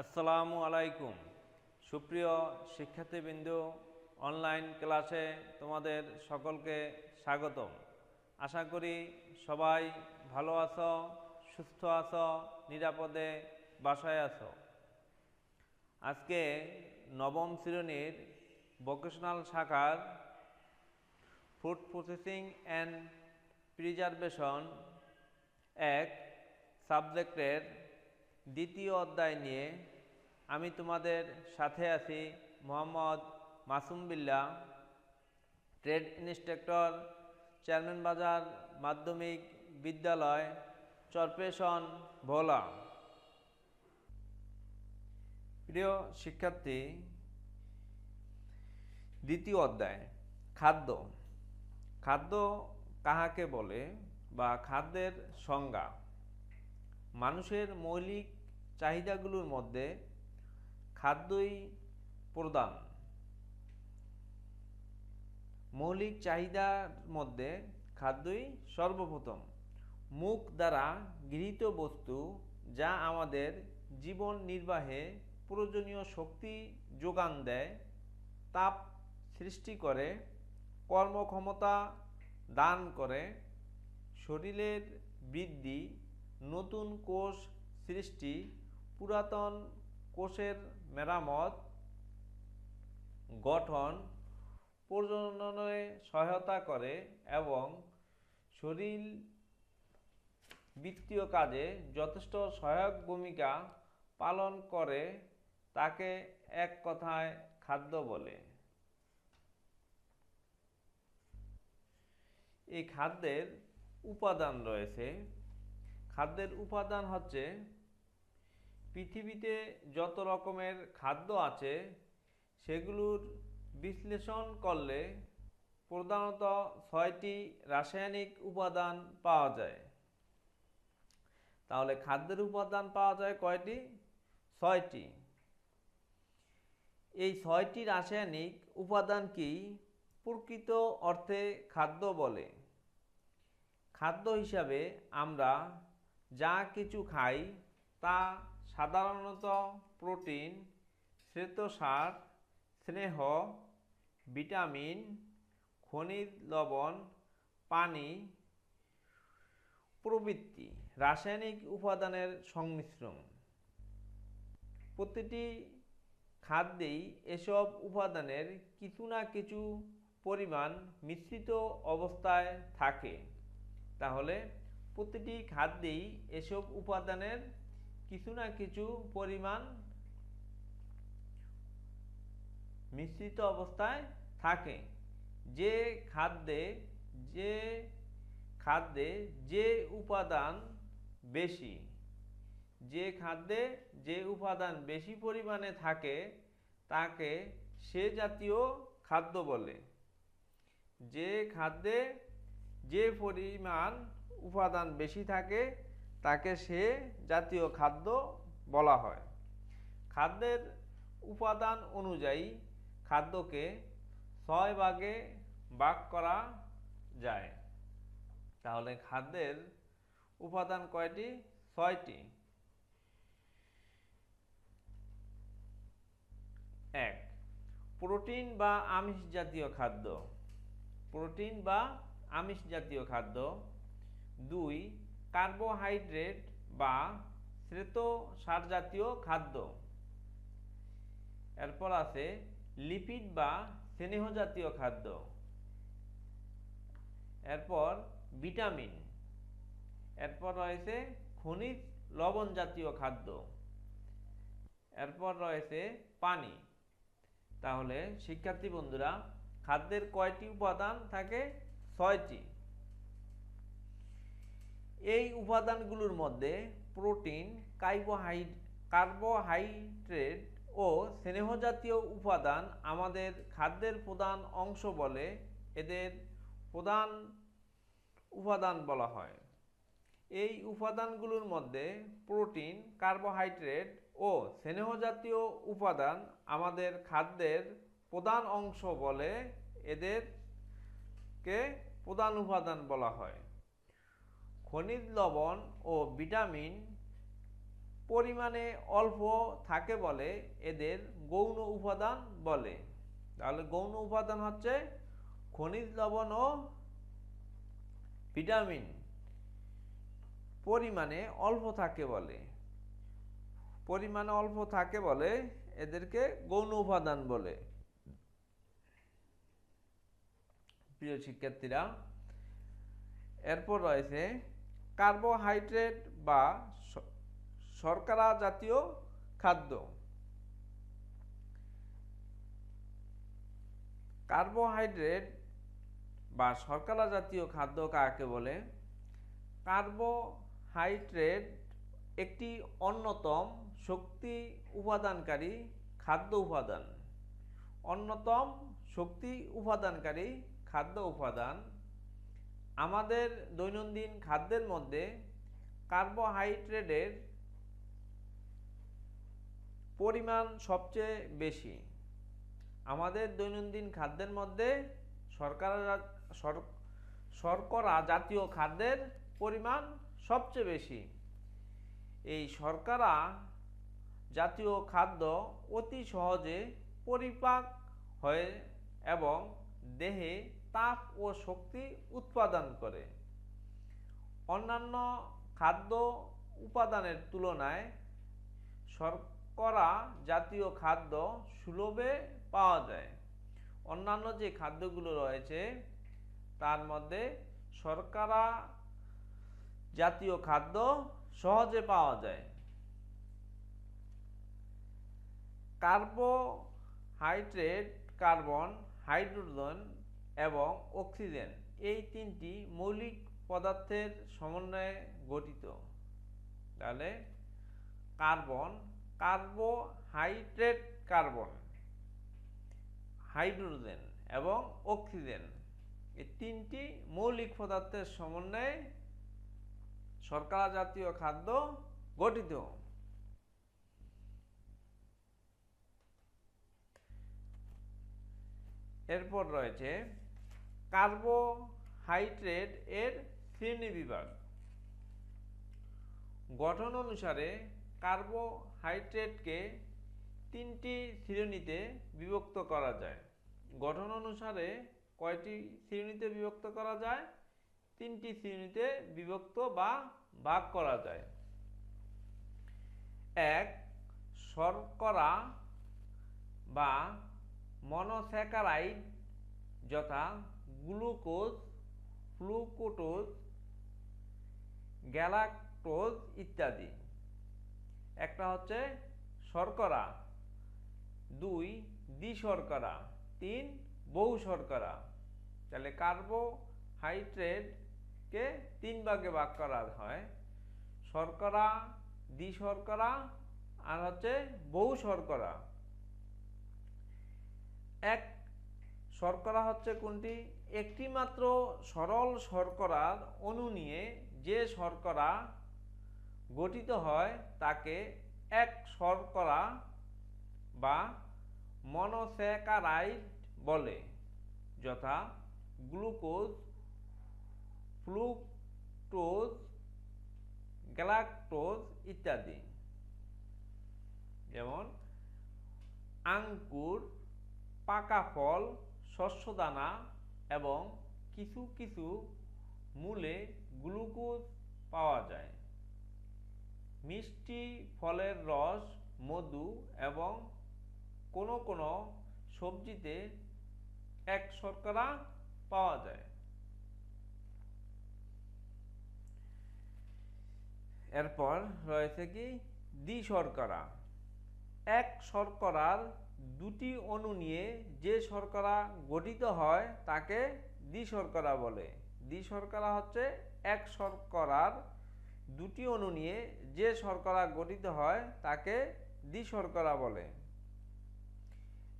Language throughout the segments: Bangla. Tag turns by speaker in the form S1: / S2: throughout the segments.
S1: আসসালামু আলাইকুম। সুপ্রিয় শিক্ষার্থীবৃন্দ, অনলাইন ক্লাসে তোমাদের সকলকে স্বাগতম। আশা করি সবাই ভালো আছো, সুস্থ আছো, নিরাপদে বাসায় আছো। আজকে নবম শ্রেণীর ভোকেশনাল শাখার ফুড প্রসেসিং অ্যান্ড প্রিজারভেশন এক সাবজেক্টের দ্বিতীয় অধ্যায় নিয়ে আমি তোমাদের সাথে আছি Mohammad Masum Billah, trade instructor, chairman বাজার মাধ্যমিক বিদ্যালয়, চরপেশন, ভোলা। প্রিয় শিক্ষার্থী, দ্বিতীয় অধ্যায় খাদ্য। খাদ্য কাহাকে বলে বা খাদ্যের সংজ্ঞা। মানুষের মৌলিক চাহিদাগুলোর মধ্যে খাদ্যই প্রধান। মৌলিক চাহিদার মধ্যে খাদ্যই সর্বপ্রথম। মুখ দ্বারা গৃহীত বস্তু যা আমাদের জীবন নির্বাহে প্রয়োজনীয় শক্তি যোগান দেয়, তাপ সৃষ্টি করে, কর্মক্ষমতা দান করে, শরীরের বৃদ্ধি, নতুন কোষ সৃষ্টি, পুরাতন কোষের মেরামত, গঠন, প্রজননে সহায়তা করে এবং শরীর বৃত্তীয় কাজে যথেষ্ট সহায়ক ভূমিকা পালন করে, তাকে এক কথায় খাদ্য বলে। এই খাদ্যের উপাদান রয়েছে। খাদ্যের উপাদান হচ্ছে, পৃথিবীতে যত রকমের খাদ্য আছে সেগুলোর বিশ্লেষণ করলে প্রধানত 6টি রাসায়নিক উপাদান পাওয়া যায়। তাহলে খাদ্যের উপাদান পাওয়া যায় কয়টি? 6টি। এই 6টি রাসায়নিক উপাদানকেই প্রকৃত অর্থে খাদ্য বলে। খাদ্য হিসাবে আমরা যা কিছু খাই তা সাধারণত প্রোটিন, শ্বেতসার, স্নেহ, ভিটামিন, খনিজ লবণ, পানি প্রভৃতি রাসায়নিক উপাদানের সংমিশ্রণ। প্রতিটি খাদ্যেই এসব উপাদানের কিছু না কিছু পরিমাণ মিশ্রিত অবস্থায় থাকে। তাহলে প্রতিটি খাদ্যেই এসব উপাদানের কিছু না কিছু পরিমাণ মিশ্রিত অবস্থায় থাকে। যে খাদ্যে যে উপাদান বেশি পরিমাণে থাকে তাকে সে জাতীয় খাদ্য বলে। যে খাদ্যে যে পরিমাণ উপাদান বেশি থাকে তাকে সে জাতীয় খাদ্য বলা হয়। খাদ্যের উপাদান অনুযায়ী খাদ্যকে 6 ভাগে ভাগ করা যায়। তাহলে খাদ্যের উপাদান কয়টি? 6টি। 1. প্রোটিন বা আমিষ জাতীয় খাদ্য। প্রোটিন বা আমিষ জাতীয় খাদ্য। 2. কার্বোহাইড্রেট বা শ্বেতসার জাতীয় খাদ্য। এরপর আছে লিপিড বা স্নেহ জাতীয় খাদ্য। এরপর ভিটামিন। এরপর রয়েছে খনিজ লবণ জাতীয় খাদ্য। এরপর রয়েছে পানি। তাহলে শিক্ষার্থী বন্ধুরা, খাদ্যের কয়টি উপাদান থাকে? 6টি। এই উপাদানগুলোর মধ্যে প্রোটিন, কার্বোহাইড্রেট ও স্নেহ জাতীয় উপাদান আমাদের খাদ্যের প্রধান অংশ বলে এদের প্রধান উপাদান বলা হয়। এই উপাদানগুলোর মধ্যে প্রোটিন, কার্বোহাইড্রেট ও স্নেহ জাতীয় উপাদান আমাদের খাদ্যের প্রধান অংশ বলে এদেরকে প্রধান উপাদান বলা হয়। খনিজ লবণ ও ভিটামিন পরিমাণে অল্প থাকে বলে এদের গৌণ উপাদান বলে। তাহলে গৌণ উপাদান হচ্ছে খনিজ লবণ ও ভিটামিন পরিমাণে অল্প থাকে বলে, পরিমাণে অল্প থাকে বলে এদেরকে গৌণ উপাদান বলে। প্রিয় শিক্ষার্থীরা, এরপর রয়েছে কার্বোহাইড্রেট বা শর্করা জাতীয় খাদ্য। কার্বোহাইড্রেট বা শর্করা জাতীয় খাদ্য কাকে বলে? কার্বোহাইড্রেট একটি অন্যতম শক্তি উপাদানকারী খাদ্য উপাদান। অন্যতম শক্তি উপাদানকারী খাদ্য উপাদান। আমাদের দৈনন্দিন খাদ্যের মধ্যে কার্বোহাইড্রেটের পরিমাণ সবচেয়ে বেশি। আমাদের দৈনন্দিন খাদ্যের মধ্যে শর্করা জাতীয় খাদ্যের পরিমাণ সবচেয়ে বেশি। এই শর্করা জাতীয় খাদ্য অতি সহজে পরিপাক হয় এবং দেহে তাপ ও শক্তি উৎপাদন করে। অন্যান্য খাদ্য উপাদানের তুলনায় শর্করা জাতীয় খাদ্য সুলভে পাওয়া যায়। অন্যান্য যে খাদ্যগুলো রয়েছে তার মধ্যে শর্করা জাতীয় খাদ্য সহজে পাওয়া যায়। কার্বোহাইড্রেট কার্বন, হাইড্রোজেন এবং অক্সিজেন এই তিনটি মৌলিক পদার্থের সমন্বয়ে গঠিত। তাহলে কার্বন, কার্বোহাইড্রেট কার্বন, হাইড্রোজেন এবং অক্সিজেন এই তিনটি মৌলিক পদার্থের সমন্বয়ে শর্করা জাতীয় খাদ্য গঠিত। এরপর রয়েছে কার্বোহাইড্রেট এর শ্রেণীবিভাগ। গঠন অনুসারে কার্বোহাইড্রেটকে তিনটি শ্রেণীতে বিভক্ত করা যায়। গঠন অনুসারে কয়টি শ্রেণীতে বিভক্ত করা যায়? তিনটি শ্রেণীতে বিভক্ত বা ভাগ করা যায়। এক, শর্করা বা মনোস্যাকারাইড যথা গ্লুকোজ, ফ্রুক্টোজ, গ্যালাক্টোজ ইত্যাদি। একটা হচ্ছে শর্করা, দুই দ্বিশর্করা, তিন বহু শর্করা। তাহলে কার্বোহাইড্রেটকে তিন ভাগে ভাগ করা হয়: শর্করা, দ্বিশর্করা আর হচ্ছে বহু শর্করা। এক শর্করা হচ্ছে কোনটি? একটি মাত্র সরল শর্করার অণু নিয়ে যে শর্করা গঠিত হয় তাকে এক শর্করা বা মনোস্যাকারাইড বলে, যথা গ্লুকোজ, ফ্রুক্টোজ, গ্যালাক্টোজ ইত্যাদি। যেমন আঙ্গুর, পাকা ফল, শস্যদানা এবং কিছু কিছু মূলে গ্লুকোজ পাওয়া যায়। মিষ্টি ফলের রস, মধু এবং কোনো কোনো সবজিতে এক শর্করা পাওয়া যায়। এরপর রয়েছে কি দ্বিশর্করা। এক শর্করার দুটি অণু নিয়ে যে শর্করা গঠিত হয় তাকে দ্বিশর্করা বলে। দ্বিশর্করা হচ্ছে এক শর্করার দুটি অণু নিয়ে যে শর্করা গঠিত হয় তাকে দ্বিশর্করা বলে।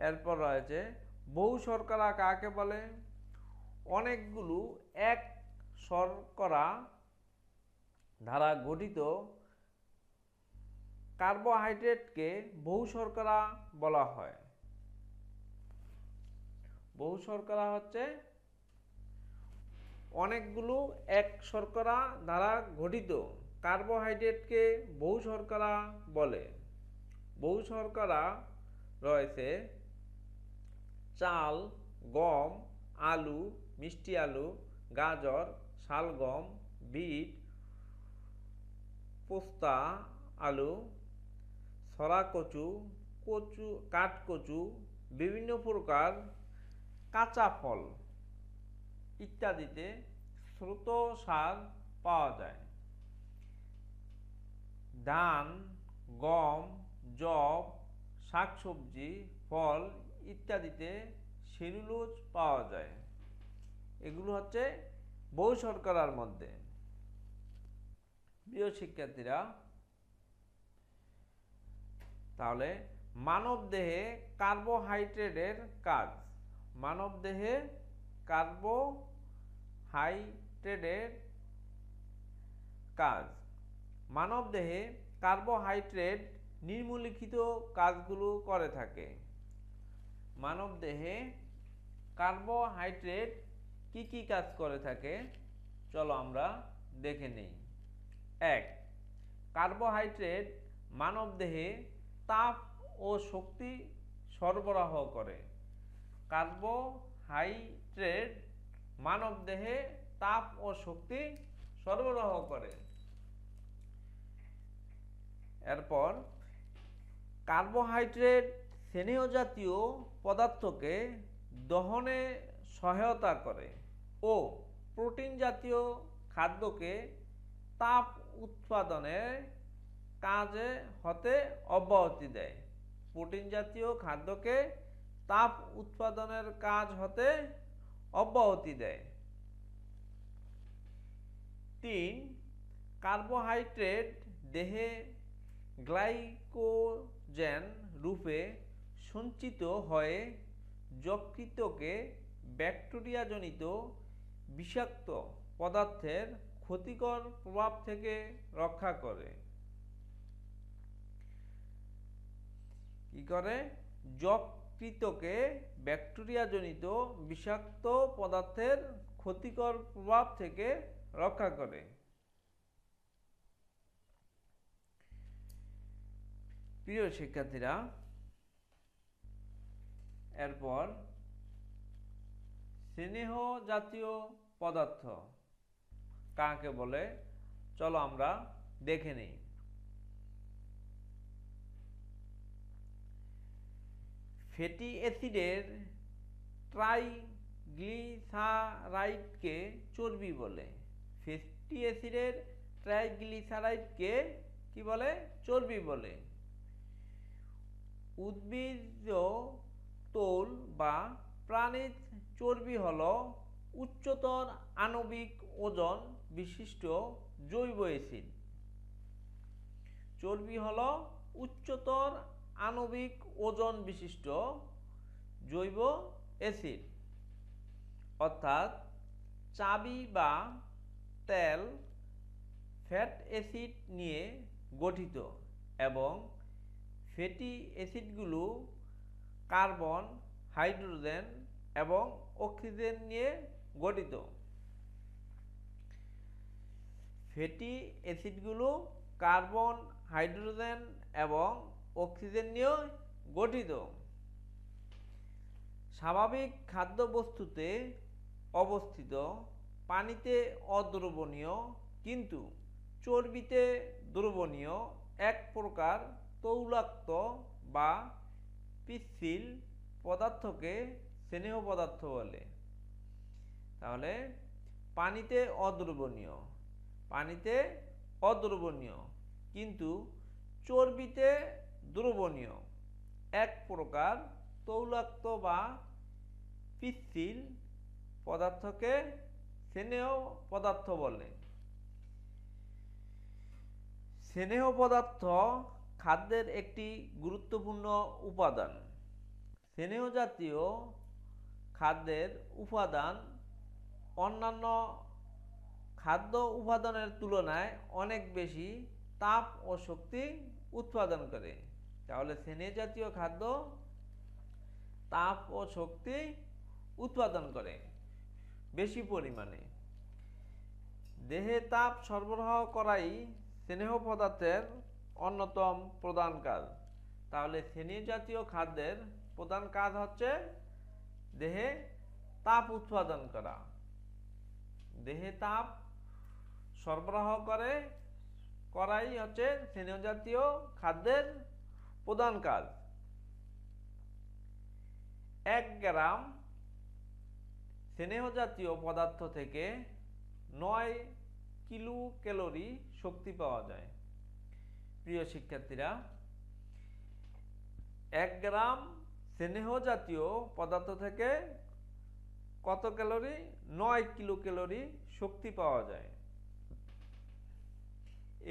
S1: এরপর রয়েছে বহু শর্করা কাকে বলে? অনেকগুলো এক শর্করা দ্বারা গঠিত কার্বোহাইড্রেটকে বহু শর্করা বলা হয়। বহু শর্করা হচ্ছে অনেকগুলো এক শর্করা দ্বারা গঠিত কার্বোহাইড্রেটকে বহু শর্করা বলে। বহু শর্করা রয়েছে চাল, গম, আলু, মিষ্টি আলু, গাজর, শালগম, বিট, পোস্তা আলু, ছড়া কচু, কাঠকচু, বিভিন্ন প্রকার কাঁচা ফল ইত্যাদিতে স্রোতসার পাওয়া যায়। ধান, গম, যব, শাকসবজি, ফল ইত্যাদিতে সেলুলোজ পাওয়া যায়। এগুলো হচ্ছে বহু শর্করার মধ্যে। প্রিয় শিক্ষার্থীরা, তাহলে মানবদেহে কার্বোহাইড্রেটের কাজ। মানবদেহে কার্বোহাইড্রেটের কাজ। মানবদেহে কার্বোহাইড্রেট নিম্নলিখিত কাজগুলো করে থাকে। মানবদেহে কার্বোহাইড্রেট কি কি কাজ করে থাকে চলো আমরা দেখে নেই। 1. কার্বোহাইড্রেট মানবদেহে তাপ ও শক্তি সরবরাহ করে। কার্বোহাইড্রেট মানবদেহে তাপ ও শক্তি সরবরাহ করে। এরপর কার্বোহাইড্রেট স্নেহ জাতীয় পদার্থকে দহনে সহায়তা করে ও প্রোটিন জাতীয় খাদ্যকে তাপ উৎপাদনের কাজে হতে অব্যাহতি দেয়। প্রোটিন জাতীয় খাদ্যকে তাপ উৎপাদনের কাজ হতে অব্যাহতি দেয়। 3. কার্বোহাইড্রেট দেহে গ্লাইকোজেন রূপে সঞ্চিত হয়ে যকৃতকে ব্যাকটেরিয়াজনিত বিষাক্ত পদার্থের ক্ষতিকর প্রভাব থেকে রক্ষা করে। কি করে? যকৃতকে ব্যাকটেরিয়াজনিত বিষাক্ত পদার্থের ক্ষতিকর প্রভাব থেকে রক্ষা করে। প্রিয় শিক্ষার্থীরা, এরপর স্নেহ জাতীয় পদার্থ কাকে বলে চলো আমরা দেখে নেই। ফ্যাটি অ্যাসিডের ট্রাইগ্লিসারাইডকে চর্বি বলে। ফ্যাটি অ্যাসিডের ট্রাইগ্লিসারাইডকে কি বলে? চর্বি বলে। উদ্ভিজ্জ তৌল বা প্রাণীজ চর্বি হল উচ্চতর আণবিক ওজন বিশিষ্ট জৈব অ্যাসিড। চর্বি হল উচ্চতর আণবিক ওজন বিশিষ্ট জৈব অ্যাসিড, অর্থাৎ চাবি বা তেল ফ্যাট অ্যাসিড নিয়ে গঠিত এবং ফ্যাটি অ্যাসিডগুলো কার্বন, হাইড্রোজেন এবং অক্সিজেন নিয়ে গঠিত। ফ্যাটি অ্যাসিডগুলো কার্বন, হাইড্রোজেন এবং অক্সিজেন নিয়ে গঠিত। স্বাভাবিক খাদ্যবস্তুতে অবস্থিত, পানিতে অদ্রবণীয় কিন্তু চর্বিতে দ্রবণীয় এক প্রকার তৈলাক্ত বা পিচ্ছিল পদার্থকে স্নেহ পদার্থ বলে। তাহলে পানিতে অদ্রবণীয় কিন্তু চর্বিতে দ্রবণীয় এক প্রকার তৈলাক্ত বা পিচ্ছিল পদার্থকে স্নেহ পদার্থ বলে। স্নেহ পদার্থ খাদ্যের একটি গুরুত্বপূর্ণ উপাদান। স্নেহ জাতীয় খাদ্যের উপাদান অন্যান্য খাদ্য উপাদানের তুলনায় অনেক বেশি তাপ ও শক্তি উৎপাদন করে। তাহলে স্নেহ জাতীয় খাদ্য তাপ ও শক্তি উৎপাদন করে বেশি পরিমাণে। দেহে তাপ সরবরাহ করাই স্নেহ পদার্থের অন্যতম প্রধান কাজ। তাহলে স্নেহ জাতীয় খাদ্যের প্রধান কাজ হচ্ছে দেহে তাপ উৎপাদন করা, দেহে তাপ সরবরাহ করাই হচ্ছে স্নেহ জাতীয় খাদ্যের প্রধান কাজ। 1 গ্রাম স্নেহ জাতীয় পদার্থ থেকে 9 কিলো ক্যালোরি শক্তি পাওয়া যায়। প্রিয় শিক্ষার্থীরা, 1 গ্রাম স্নেহ জাতীয় পদার্থ থেকে কত ক্যালোরি? 9 কিলো ক্যালোরি শক্তি পাওয়া যায়।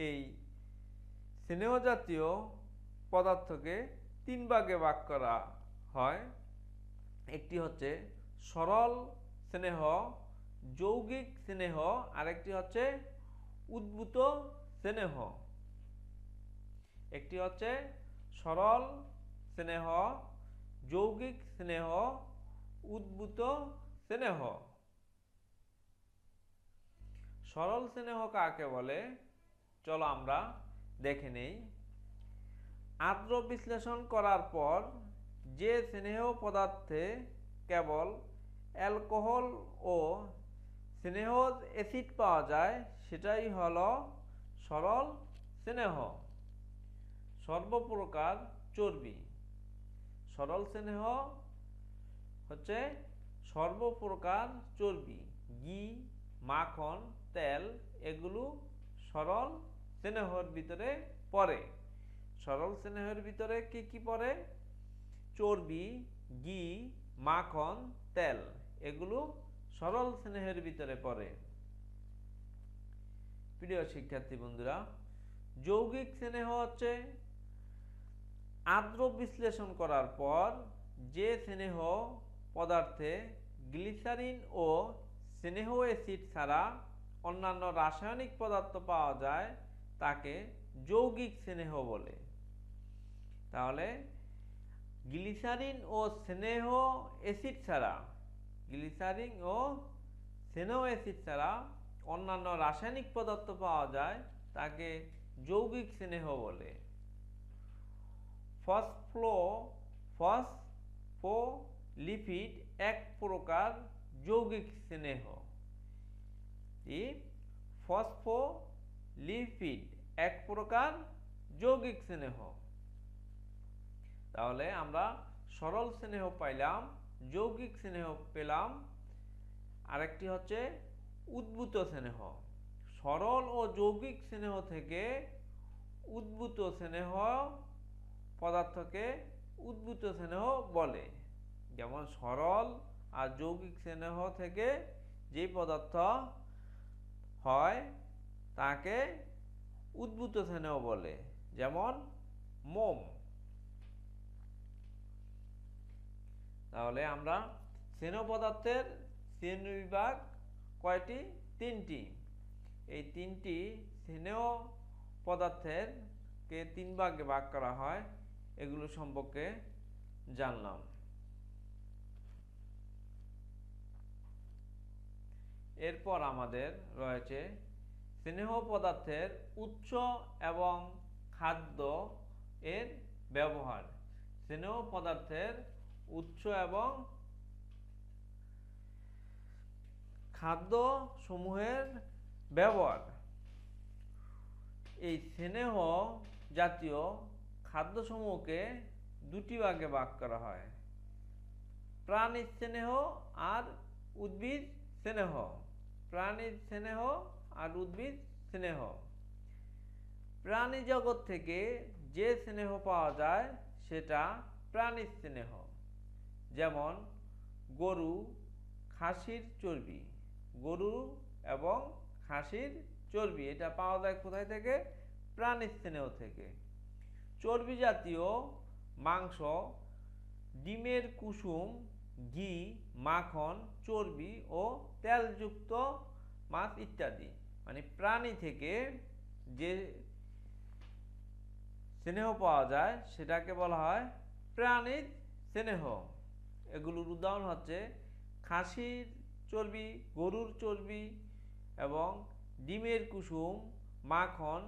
S1: এই স্নেহ জাতীয় পদার্থকে 3 ভাগে ভাগ করা হয়। একটি হচ্ছে সরল স্নেহ, যৌগিক স্নেহ, আরেকটি হচ্ছে উদ্ভূত স্নেহ। একটি হচ্ছে সরল স্নেহ, যৌগিক স্নেহ, উদ্ভূত স্নেহ। সরল স্নেহ কাকে বলে চলো আমরা দেখে নেই। আর্দ্র বিশ্লেষণ করার পর যে স্নেহ পদার্থে কেবল অ্যালকোহল ও স্নেহজ অ্যাসিড পাওয়া যায় সেটাই হলো সরল স্নেহ। সর্বপ্রকার চর্বি, সরল স্নেহ হচ্ছে সর্বপ্রকার চর্বি, ঘি, মাখন, তেল, এগুলো সরল স্নেহর ভিতরে পড়ে। সরল স্নেহের ভিতরে কি কি পড়ে? চর্বি, ঘি, মাখন, তেল, এগুলো সরল স্নেহের ভিতরে পড়ে। প্রিয় শিক্ষার্থী বন্ধুরা, যৌগিক স্নেহ হচ্ছে আর্দ্র বিশ্লেষণ করার পর যে স্নেহ পদার্থে গ্লিসারিন ও স্নেহ অ্যাসিড ছাড়া অন্যান্য রাসায়নিক পদার্থ পাওয়া যায় তাকে যৌগিক স্নেহ বলে। তাহলে গ্লিসারিন ও স্নেহ অ্যাসিড ছাড়া, গ্লিসারিন ও স্নেহ অ্যাসিড ছাড়া অন্যান্য রাসায়নিক পদার্থ পাওয়া যায় তাকে যৌগিক স্নেহ বলে। ফসফোলিপিড এক প্রকার যৌগিক স্নেহ। ফসফোলিপিড এক প্রকার যৌগিক স্নেহ। তাহলে আমরা সরল স্নেহ পাইলাম, যৌগিক স্নেহ পেলাম, আরেকটি হচ্ছে উদ্ভূত স্নেহ। সরল ও যৌগিক স্নেহ থেকে উদ্ভূত স্নেহ পদার্থকে উদ্ভূত স্নেহ বলে। যেমন সরল আর যৌগিক স্নেহ থেকে যে পদার্থ হয় তাকে উদ্ভূত স্নেহ বলে, যেমন মোম। তাহলে আমরা স্নেহ পদার্থের শ্রেণীবিভাগ কয়টি? 3টি। এই 3টি স্নেহ পদার্থের কে 3 ভাগে ভাগ করা হয়, এগুলো সম্পর্কে জানলাম। এরপর আমাদের রয়েছে স্নেহ পদার্থের উৎস এবং খাদ্য এর ব্যবহার। স্নেহ পদার্থের উৎস এবং খাদ্য সমূহের ব্যবহার। এই স্নেহ জাতীয় খাদ্যসমূহকে 2টি ভাগে ভাগ করা হয়, প্রাণী স্নেহ আর উদ্ভিদ স্নেহ। প্রাণী স্নেহ আর উদ্ভিদ স্নেহ। প্রাণী জগৎ থেকে যে স্নেহ পাওয়া যায় সেটা প্রাণী স্নেহ। যেমন গরু, খাসির চর্বি। গরু এবং খাসির চর্বি এটা পাওয়া যায় কোথায় থেকে? প্রাণী স্নেহ থেকে। চর্বি জাতীয় মাংস, ডিমের কুসুম, ঘি, মাখন, চর্বি ও তেলযুক্ত মাছ ইত্যাদি। মানে প্রাণী থেকে যে স্নেহ পাওয়া যায় সেটাকে বলা হয় প্রাণীর স্নেহ। এগুলোর উদাহরণ হচ্ছে খাসির চর্বি, গরুর চর্বি এবং ডিমের কুসুম, মাখন,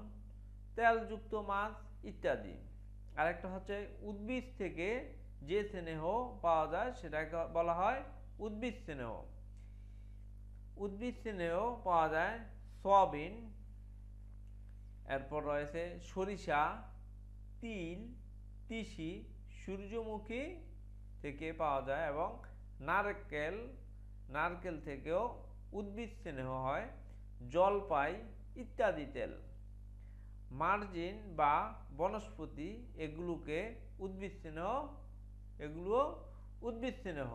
S1: তেলযুক্ত মাছ ইত্যাদি। আরেকটা হচ্ছে উদ্ভিদ থেকে যে স্নেহ পাওয়া যায় সেটাকে বলা হয় উদ্ভিদ স্নেহ। উদ্ভিদ স্নেহ পাওয়া যায় সয়াবিন, এরপর রয়েছে সরিষা, তিল, তিসি, সূর্যমুখী থেকে পাওয়া যায় এবং নারকেল থেকেও উদ্ভিদ স্নেহ হয়, জলপাই ইত্যাদি তেল। মার্জিন বা বনস্পতি এগুলো উদ্ভিদ স্নেহ।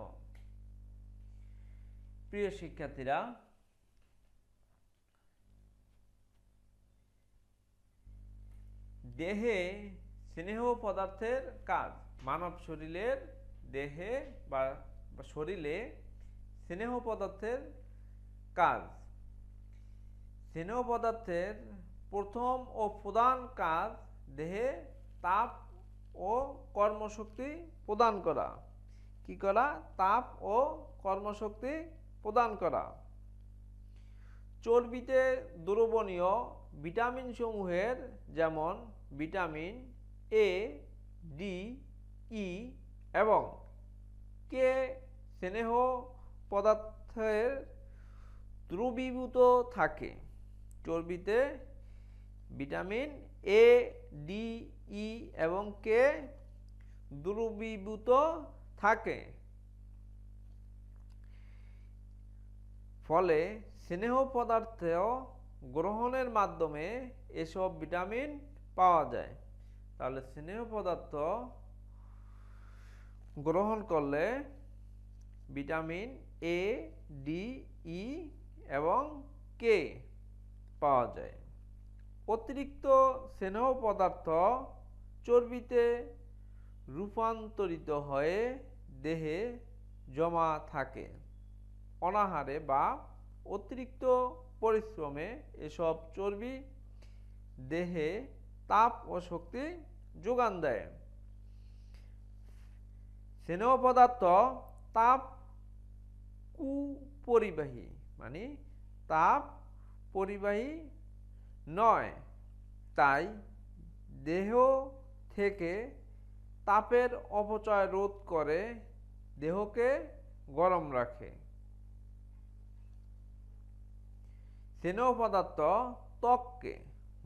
S1: প্রিয় শিক্ষার্থীরা, দেহে স্নেহ পদার্থের কাজ। মানব শরীরের দেহে বা শরীরে স্নেহ পদার্থের কাজ। স্নেহ পদার্থের প্রথম ও প্রধান কাজ দেহে তাপ ও কর্মশক্তি প্রদান করা। কি করা? তাপ ও কর্মশক্তি প্রদান করা। চর্বিতে দ্রবণীয় ভিটামিন সমূহের যেমন ভিটামিন এ, ডি, ই এবং কে স্নেহ পদার্থের দ্রবীভূত থাকে। চর্বিতে ভিটামিন এ, ডি, ই এবং কে দ্রবীভূত থাকে। ফলে স্নেহ পদার্থ গ্রহণের মাধ্যমে এসব ভিটামিন পাওয়া যায়। তাহলে স্নেহ পদার্থ গ্রহণ করলে ভিটামিন এ, ডি, ই এবং কে পাওয়া যায়। অতিরিক্ত স্নেহ পদার্থ চর্বিতে রূপান্তরিত হয়ে দেহে জমা থাকে। অনাহারে বা অতিরিক্ত পরিশ্রমে এসব চর্বি দেহে তাপ ও শক্তি যোগান দেয়। স্নেহ পদার্থ তাপ কুপরিবাহী, মানে তাপ পরিবাহী নয়, তাই দেহ থেকে তাপের অপচয় রোধ করে দেহকে গরম রাখে। স্নেহ পদার্থ ত্বককে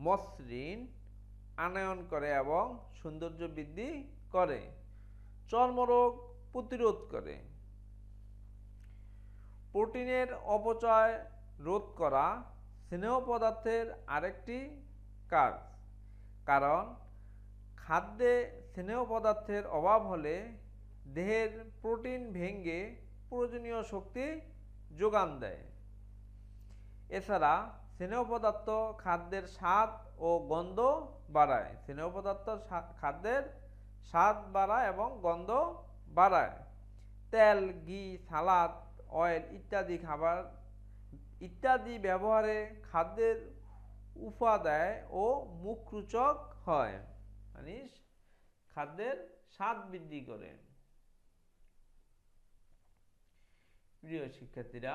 S1: মসৃণ, আনয়ন করে এবং সৌন্দর্য বৃদ্ধি করে, চর্মরোগ প্রতিরোধ করে। প্রোটিনের অপচয় রোধ করা স্নেহ পদার্থের আরেকটি কাজ। কারণ খাদ্যে স্নেহ পদার্থের অভাব হলে দেহের প্রোটিন ভেঙে প্রয়োজনীয় শক্তি যোগান দেয়। এছাড়া স্নেহ পদার্থ খাদ্যের স্বাদ ও গন্ধ বাড়ায়। স্নেহ পদার্থ খাদ্যের স্বাদ বাড়ায় এবং গন্ধ বাড়ায়। তেল, ঘি, সালাদ, অয়েল ইত্যাদি ব্যবহারে খাদ্যের উপাদেয় ও মুখরোচক হয়, মানে খাদ্যের স্বাদ বৃদ্ধি করে। প্রিয় শিক্ষার্থীরা,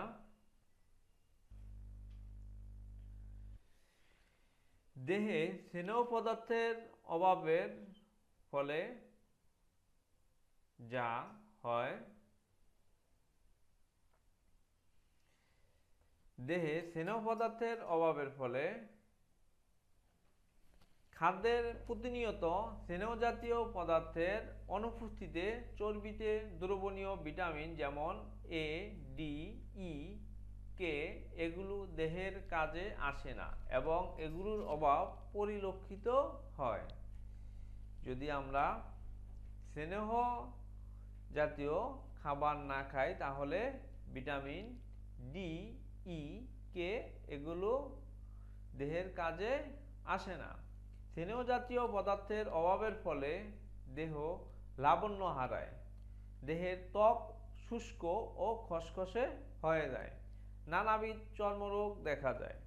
S1: দেহে স্নেহ পদার্থের অভাবের ফলে যা হয়, দেহে স্নেহ পদার্থের অভাবের ফলে খাদ্যের প্রতিনিয়ত স্নেহ জাতীয় পদার্থের অনুপস্থিতিতে চর্বিতে দ্রবণীয় ভিটামিন যেমন এ, ডি, ই, কে এগুলো দেহের কাজে আসে না এবং এগুলোর অভাব পরিলক্ষিত হয়। যদি আমরা স্নেহ জাতীয় খাবার না খাই তাহলে ভিটামিন ডি, ই, কে এগুলো দেহের কাজে আসে না। স্নেহ জাতীয় পদার্থের অভাবের ফলে দেহ লাবণ্য হারায়, দেহের ত্বক শুষ্ক ও খসখসে হয়ে যায়, নানাবিধ চর্মরোগ দেখা যায়।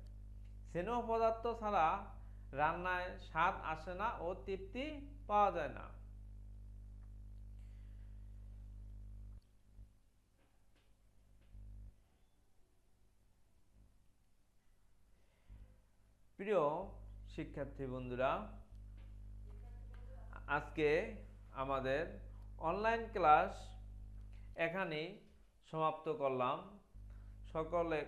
S1: স্নেহ পদার্থ ছাড়া রান্নায় স্বাদ আসে না ও তৃপ্তি পাওয়া যায় না। প্রিয় শিক্ষার্থী বন্ধুরা, আজকে আমাদের অনলাইন ক্লাস এখানেই সমাপ্ত করলাম। সকলকে